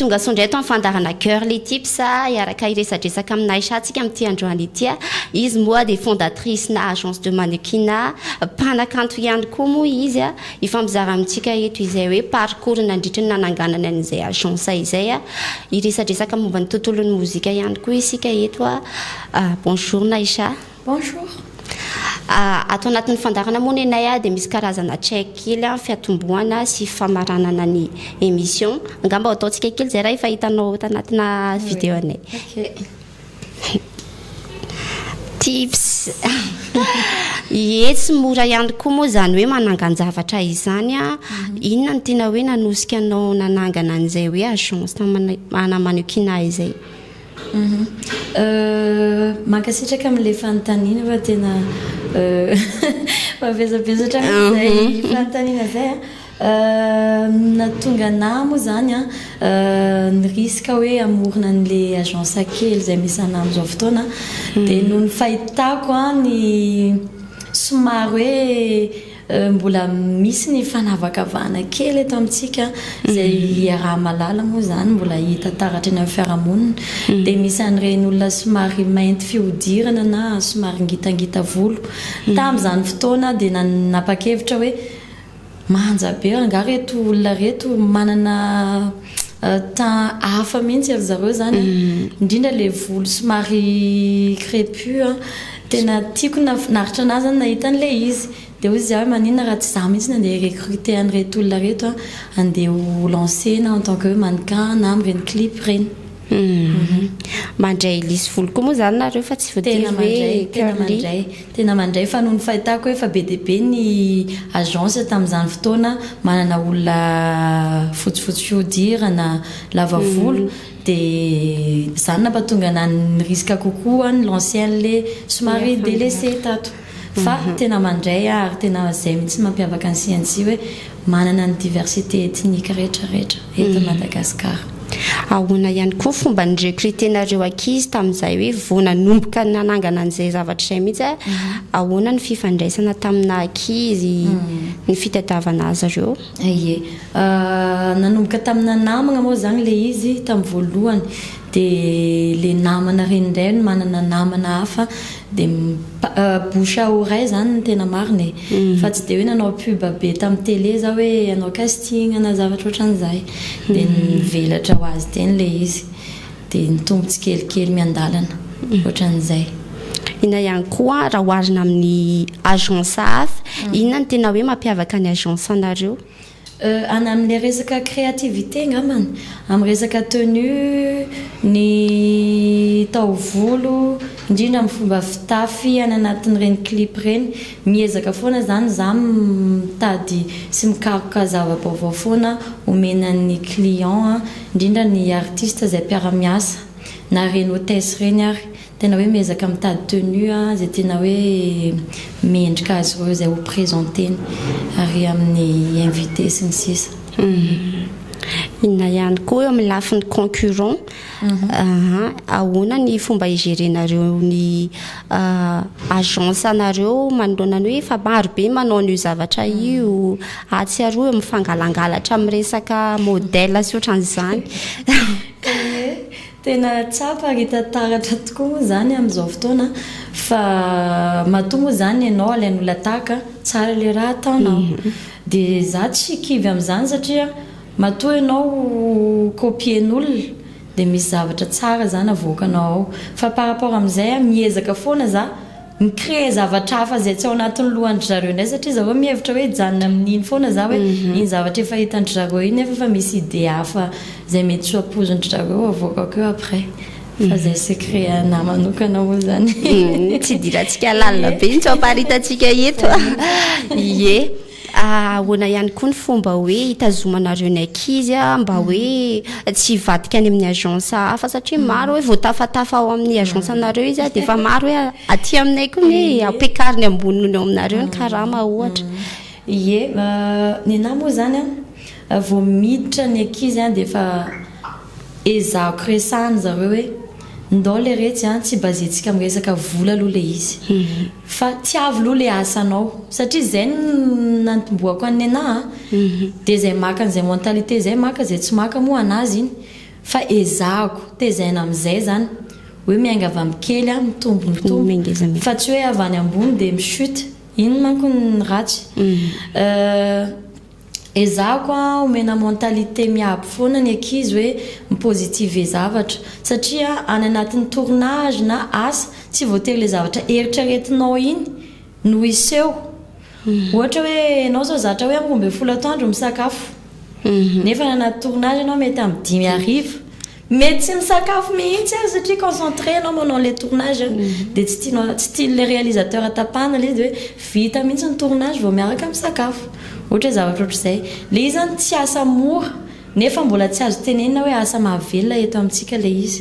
tonga sondray eto amin'ny fandarana Girly Tips iaraka iresadresaka aminay satsika amin'ity androany ity izy moa dia fondatrice na agence de mannequinat mpanakanto ihany koa moa izy ifamizara amintsika eto izay hoe parcours nandritry ny nananganany an'izay agence izay iresadresaka momba ny tontolon'ny mozika ihany koa isika eto bonjour Naïcha. Bonjour. Ato anatin'ny fandarana moa nenay dia misy karazana check kely fiatomboana sy famaranana ny émission angamba ataontsika kely zay raha efa hitanao tanatina vidéo anay. Tips tsy mora ihany koa moa zany hoe manangan-javatra izany inona ny tena hoe nanosika anao nanangana an'izay hoe agence mana mannequinat izay? Mankasitraka amin'ilay fanontaniana fa tena mavesabesatra amin'izay fanontaniana zay natonga anahy moa zany ny risque hoe amorona an'ilay agence kely izay misy anahy amin'izao fotoana dia noho ny fahitako ny somary hoe mbola misy ny fanavakavahana kely eto amintsika izay raha malala moa zany mbola hita taratra eny amin'ny fiarahamonina dia misy an'ireny olona somary mainty fihodirana na somary ngitangita volo tamin'izany fotoana dia nanapa-kevitra hoe manjabe anga reto olona reto manana temps hafa mihitsy ry zareo zany indrindra le volo somary crépus tena tiako nafinaritra anazy zany nahita an'ilay izy dia hoy izy maninona raha tsy za mihitsy nandeha recruter an'ireto olona reto andeha ho lancena en tant que mannequin na amin'ireny clip reny. Mandray lisy volo koa moa zany nareo fa tsy voatery hoe tena mandray fa noho ny fahitako hoe fa be dia be ny agence tamin'izany fotoana manana olona fotsifotsy fihodirana lava volo dia zany nampatonga anahy ny risque kokoa ny lancer an'ilay somary délaissé tato fa tena mandray ary tena izay mihitsy mampiavaka ny CNC hoe manana ny diversité ethnique rehetrarehetra eto Madagasikara. Ahoana ihany koa fomba ny recrutenareo ankizy tamin'izay hoe vao nanomboka nanangana an'izay zavatra izay mihitsy ahoana ny fifandraisana tamina ankizy ny fitadiavana azy ireo? Ie nanomboka tamina namana moa zany ilay izy tamin'ny voalohany dia le namana reny indray no manana namana hafa dia bouche à oreille zany no tena marina fa tsy dia hoe nanao pub be tamin'ny télé za hoe anao casting na zavatra ohatran'izay dia nivelatra ho azy teny ilay izy dia nitombo tsikelikely miandalana ohatran'izay. Ina ihany koa raha oharina amin'ny agence hafa inona ny tena hoe mampiavaka ny agence anareo? Any amin'ilay resaka créativité ngamany amin'ny resaka tenue ny taovolo indrindra amin'ny fomba fitafy any anatin'ireny clip reny miezaka foana zany za mitady sy mikaroka zava-baovao foana omenan'ny client indrindra ny artiste izay mpiara-miasa na reny hôtesse reny ary tena hoe miezaka mitady tenue izay tena hoe mendrika azy ireo izay ho présenteny ary amin'ny invité sy ny sisa. Inona ihany koa eo amin'ny lafin'ny concurrent ahoana ny fomba igerenareo ny agence anareo manoloana ny hoe efa maro be manao ny zavatra io atsiaroa eo mifangalangalatra amin'ny resaka modèle sy ohatran'izany? Tena tsapa ary hita taratra tokoa moa zany amin'izao fotoana fa matoa moa zany ianao alain'olona tahaka tsara ilay raha ataonao dia za tsy kivy amin'izany satria matoa ianao copien'olona dia misy zavatra tsara zany avoakanao ao fa par rapport amin'izay miezaka foana za micréer zavatra hafa izay tsy ao anatin'ny lohandry zareo indray satria zareo mihevitra hoe hijanona amin'iny foana za hoe iny zavatra efa hitandry zareo iny nefa fa misy idée hafa izay mety tsy hampozondry zareo avoakako eo après fa izay secret anahy manokana moa zany. Tsy dirantsika lalina be ny tsy amparitantsika eto. Ie ahoana ihany koa ny fomba hoe hitazomanareo ny ankizy mba hoe tsy hivadika any amin'ny agence hafa satria maro hoe voatafatafa ao amin'ny agence anareo izy dia efa maro hoe aty aminay koa ny ampiakariny amboniny ao aminareo ny karama ohatra. Ie ny anahy moa zany vao miditra ny ankizy dia efa ezahako resahana zareo hoe ndao le retsy tsy bazentsika amin'ny resaka vola aloha le izy fa tiavy aloha le asanao satria izay nantomboako any anahy dia izay maka an'izay mentalité izay maka izay tsy maka moa anazy iny fa ezahako tezaina amin'izay zany hoe miainga avy amin'ny kely a mitombo fa tsy hoe avy any ambony dia mishute iny manko ny ratsy ezahako a omena mentalité miabo foana ny ankizy hoe mipositive zavatra satria any anatin'ny tournage na asa tsy voatery le zavatra eritreretinao iny no iseho ohatra hoe ianao zao zatra hoe amby 12 atoandro misakafo nefa anaty tournage ianao mety amin'ny 10 mety tsy misakafo mihitsy satria concentré anao manao le tournage dia tsy tianao le réalisateur atapana le izy hoe vita mihitsy ny tournage vao miaraka misakafo ohatra hoe zavatra ohatr'izay le izy zany tsy asa mora nefa mbola tsy azo tenenina hoe asa mahavelona eto amintsika le izy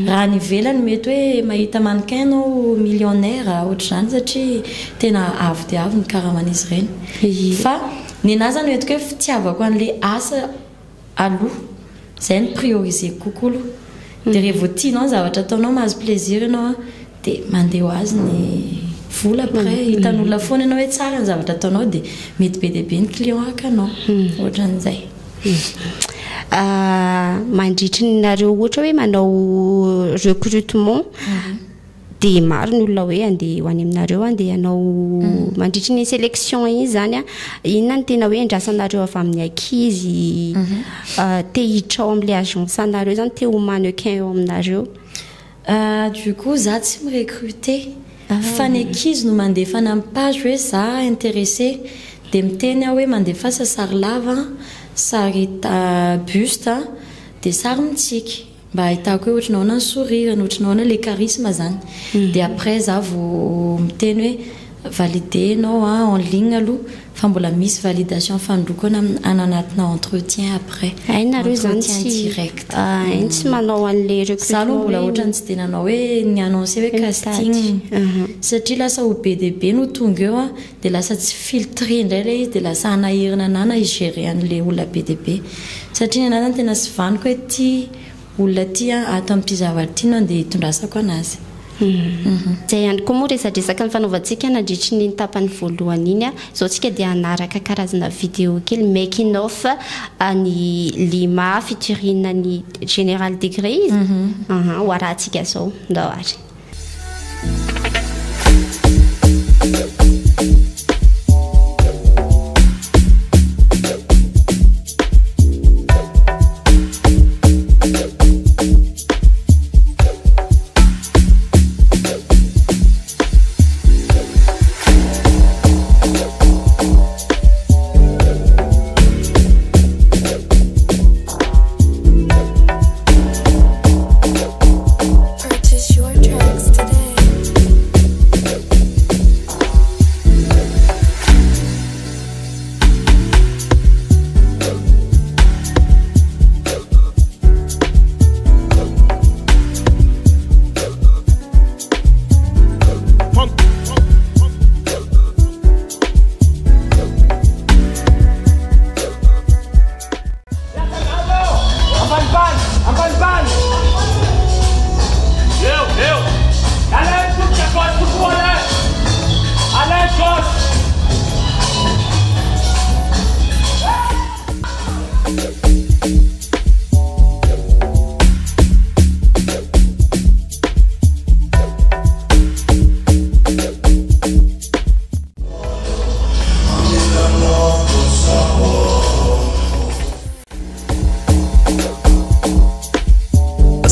raha ny velany mety hoe mahita mannequin anao millionnaire ohatr'izany satria tena avo dia avo ny karaman'izy ireny fa ny anahy zany mety hoe fitiavako an'le asa aloha zay ny prioriser kokoa aloha dia rehefa tianao ny zavatra ataonao mahazo plaisir ianao dia mandeha ho azy ny vola après hitan'olona foana ianao hoe tsara ny zavatra ataonao dia mety be dia be ny client akanao ohatran'izay mandritry nareo ohatra hoe manao recrutement dia maro ny olona hoe andeha ho any aminareo andeha hanao mandritry ny sélection iny zany a inona ny tena hoe andrasanareo avy amin'ny ankizy te hiditra ao amin'ilay agence anareo zany te ho mannequin eo aminareo du coup za tsy mirecruter fa ny ankizy no mandefa ny amin'ny page hoe za intéressé dia miteny aho hoe mandefasa sary lava sary buste dia sary mitsiky mba ahitako hoe ohatranao na ny sourire ohatranao na le charisme zany dia après za vao miteny hoe validé anao en ligne aloha fa mbola misy validation fandroko anatina entretien après nareo zany direct tsy manao an'le recrutement mbola ohatrany tsy dia nanao hoe ny annoncer hoe casting satria lasa ho be dia be no tonga eo dia lasa tsy filtré indray le izy dia lasa anahirina na igérer an'le olona be dia be satria ny anazy tena sy vaniko hoe ty olona ty ato amin'ity zavatra ty no andeha hitondrasako anazy zay ihany koa moa resadresaka ny fanaovantsika nandritry ny tapany voalohany iny zao tsika dia anaraka karazana vidéo kely making off ny Lima featuring ny Général Degré izy ho arahantsika zao ndahoary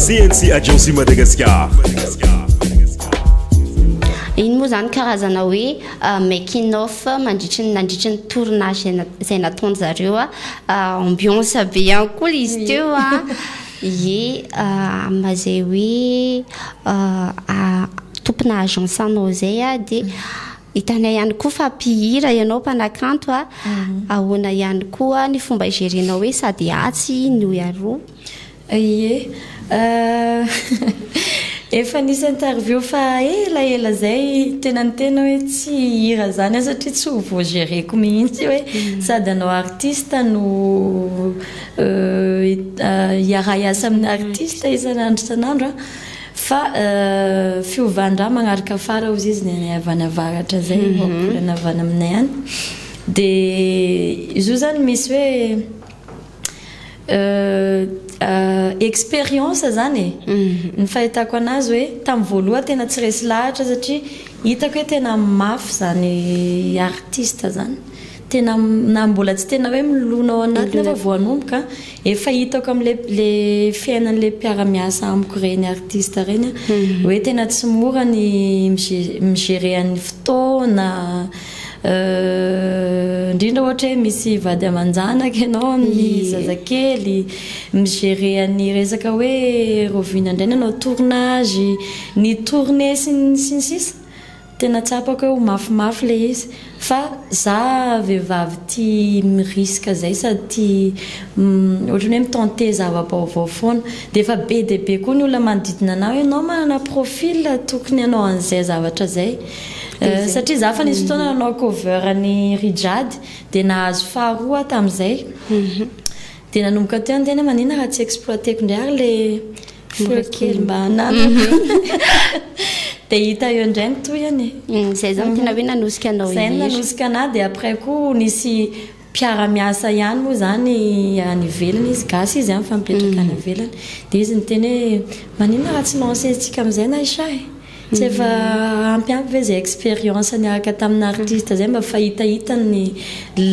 CNC Agence Madagascar. Iny moa zany karazana hoe making off nandritry ny tournage izay nataony zareo ambiance be ihany koa izy teo mazay hoe tompona agence anao zay dia hitanay ihany koa fa mpihira ianao mpanakanto ahoana ihany koa ny fomba igerenao hoe sady atsy no iaroa ie efa nisy interview fa ela zay tena hoe tsy hira zany satria tsy ho voagereko mihitsy hoe sady anao artiste no iara-iasa amin'ny artiste isan'andro fa fiovandra magnaraka afara ozy izy ny avany avaratra zay volana avany aminay any dia izy io zany misy hoe expérience zany ny fahitako anazy hoe tamin'ny voaloha tena tsy resy lahatra satria hitako hoe tena mafy zany artiste zany tena na mbola tsy tena hoe milona ao anatiny efa voanomboka efa hitako am'le fiainan'le mpiara-miasa amiko reny artiste reny hoe tena tsy mora ny migérer-ny fotoana indrindra ohatra hoe misy vady aman-janaka ianao amin'ny zazakely migérer-ny resaka hoe rovina indrainy anao tournage ny tournée sy ny sisa tena tsapako hoe mafimafy le izy fa za vehivavy tia miriska zay sady tia ohatrany hoe mitente zava-baovao foana dia efa be dia be koa ny olona manodidina anao ianao manana profil tokony ianao an'izay zavatra zay satria za fa nisy fotoana nanao cover ny rijady dia nahazo faharoa tamin'izay dia nanomboka teo antena manina raha tsy exploiteko indray ary le folokely mba nanako dia hita eo indray ny toyany zay zany tena hoe nanosika anao zay nanosika anahy dia après koa nisy mpiara-miasa ihany moa zany any ivelany izy gasy izy any fa mipetraka any ivelany dia izy nyteny hoe manina raha tsy lancentsika amin'izay na isa tsy efa ampiampy ve zay expérience niaraka tamin'ny artiste zay mba fahitahita ny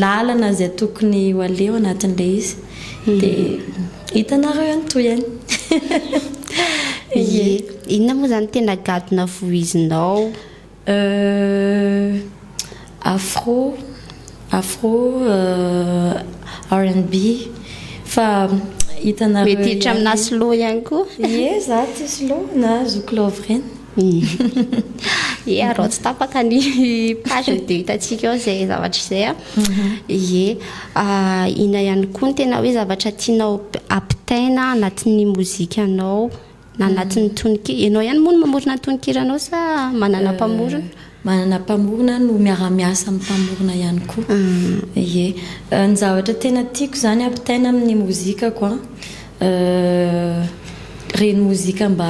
lalana zay tokony ho aleo anatin'le izy dia hitanareo ihany toyany inona moa zany tena gadona voizinao afro R&B fa hitanareo mety hitra amina slow ihany koa ie za ty slow na zouklovy reny arao tsy tapaka ny page dia hitantsika eo zay zavatra izay ina ihany koa ny tena hoe zavatra tianao ampitaina anatin'ny mozikanao na anatin'ny tononkira ianao ihany moa no mamorona tononkira-nao sa manana mpamorona manana mpamorona no miara-miasa amin'ny mpamorona ihany koa ny zavatra tena tiako zany ampitaina amin'ny mozika koa reny mozika mba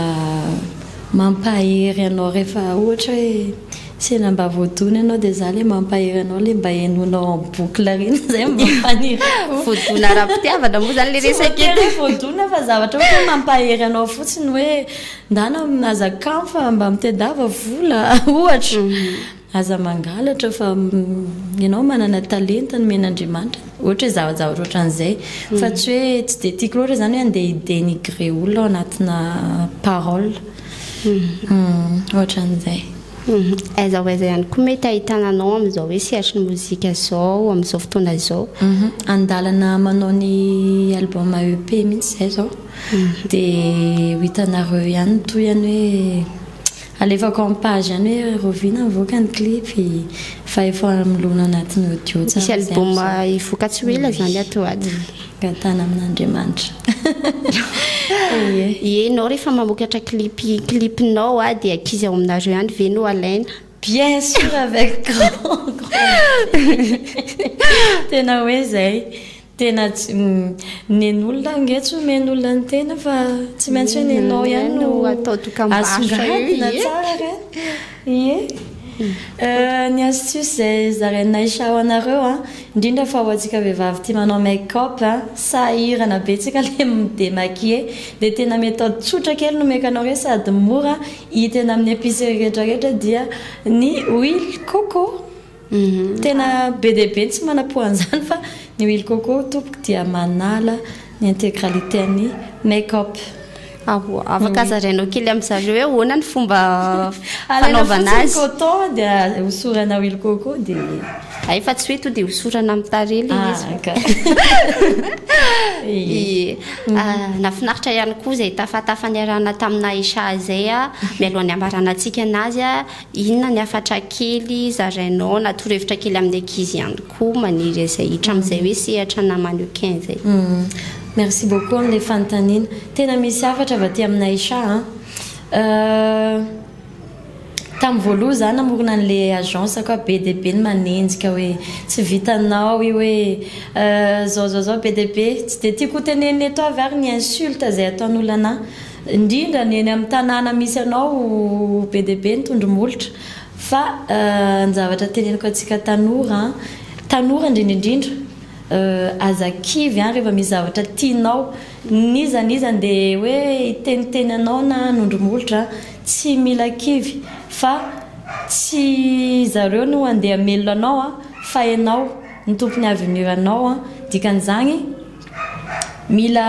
mampahery anao rehefa ohatra hoe sena mba voadona ianao dia za le mampahery anao le mba henonao en boucle reny zay mba mpaniry voadona ara-pitiavana moa zany le resaka voadona fa zavatra hoe mampahery anao fotsiny hoe ndana azakamo fa mba mitedava vola ohatra aza mangalatra fa ianao manana talenta ny men'Andriamanitra ohatra hoe zavatra ohatran'izay fa tsy hoe tsy dia tiako loatra zany hoe andeha hidenigrer olona ao anatina parole ohatran'izay aiza ihany koa mety ahitananao amin'izao hoe sehatry ny mozika zao amin'izao fotoana izao andalana manao ny album EP mihitsy zay zao dia ho hitanareo ihany toyany hoe alefako amin'ny page ihany hoe rovina mivoaka ny clip fa efa milona anatin'ny audio tsara misy album ivoaka tsy ho ela zany ato aty gatana amin'Andriamanitra ianao rehefa mamokatra clipinao dia akizy ao aminareo ihany ve no alaina bien sûr avec grand tena hoe zay tena nen'olona angetsy men'olona ny tena fa tsy maintsy hoe nenao ihany no atao dokam-barotra tsara reny ny astuce zay zarainay sao anareo indrindra fa ho antsika vehivavy tia manao make-up sahirana be tsika le midemaquiller dia tena mety ao tsotra kely no mekanao hoe sady mora hitena amin'ny épicerie rehetrarehetra dia ny huile coco tena be dia be tsy manapohan'izany fa ny huile coco tompoko dia manala ny intégralité ny make-up afaka zarainao kely amin'izareo hoe ahoana ny fomba fanaovana azy coton dia hosorana huile coco dia fa tsy hoe to dia hosorana amin'ny tarely izy nafinaritra ihany koa zay tafatafanirana tamina Aisha zay mialohan'ny ambarana antsika anazy inona ny afatra kely zarainao na torohevitra kely amin'ny ankizy ihany koa maniry izay hitra amin'izay hoe sehatra na mannequin zay merci beaucoup amin'ilay fanontaniana tena misy afatra avy aty amin'ny Aisha tamin'ny voaloha zany namorona an'ilay agence koa be dia be ny manenjika hoe tsy vitanao io hoe zao be dia be tsy dia tiako teneniny eto avy ary ny insulte zay ataon'olona anahy indrindra ny eny amin'ny tanàna misy anao be dia be ny tondromolotra fa ny zavatra teneniko antsika tanora indrindraindrindra azakivy rehefa misy zavatra tianao nizanizany dia hoe iteniteny anao na nondromolotra tsy mila kivy fa tsy zareo no andeha melona anao fa ianao ny tompony aveniranao dikan'izany mila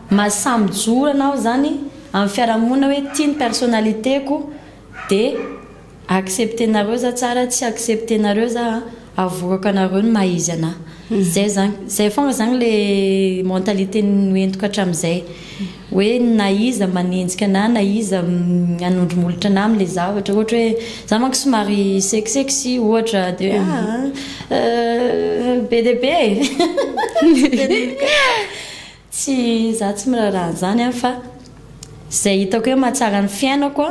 masambyjoro anao zany amin'ny fiarahamonina hoe tia ny personnalitéko dia acceptenareo za tsara tsy acceptenareo za avokako anareo ny mahizy anahy zay fogna zany le mentalité noentiko hatramin'izay hoe na iza manenjika anahy na iza anondromolotra anahy amin'ilay zavatra ohatra hoe za manko somary sexy ohatra dia be dia be tsy za tsy miraharaha zany fa zay hitako hoe mahatsara ny fiainako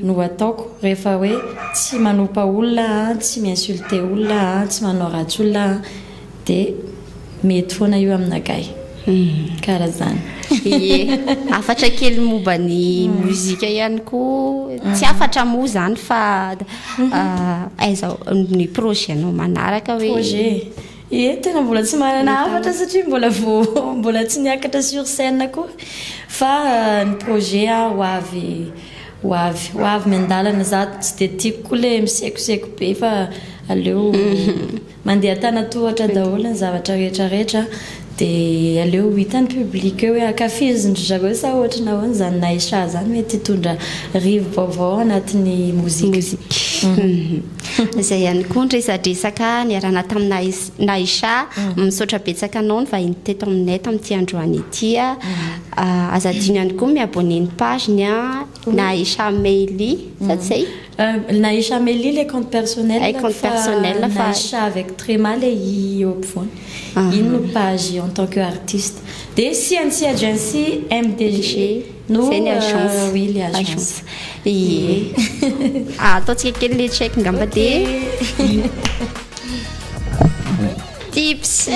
no ataoko rehefa hoe tsy manopa olona tsy miinsulte olona tsy manao ratsy olona dia mety foana io aminakay karaha zany afatra kely momba ny mozika ihany koa tsy afatra moa zany fa aiza ny projet anao manaraka hoe projet tena mbola tsy manana afatra satria mbola tsy niakatra sur scène koa fa ny projet ho avy miandalana za tsy dia tiako koa le misekoseko be fa aleo mandeha tana-tohatra daholo ny zavatra rehetrarehetra dia aleo hitan'ny public hoe akafizindry zareo sa ohatra na hoany zany Naïcha zany mety hitondra rivo vaovao anatin'ny mozika zay ihany koa nydresadresaka niarana tamin'ny Naïcha misaotra betsaka anao ny vahiny teto aminay tamin'ity androany ity azadino ihany koa miabone ny pageny Naïcha Meili satsay Naïcha Meili les comptes personnels Naïcha avec Tréma le i eo ampovoany iny no page en tant que artiste de CNC Agency MDG no c'est une agence oui les agences ataontsika kely le check ngamba de tips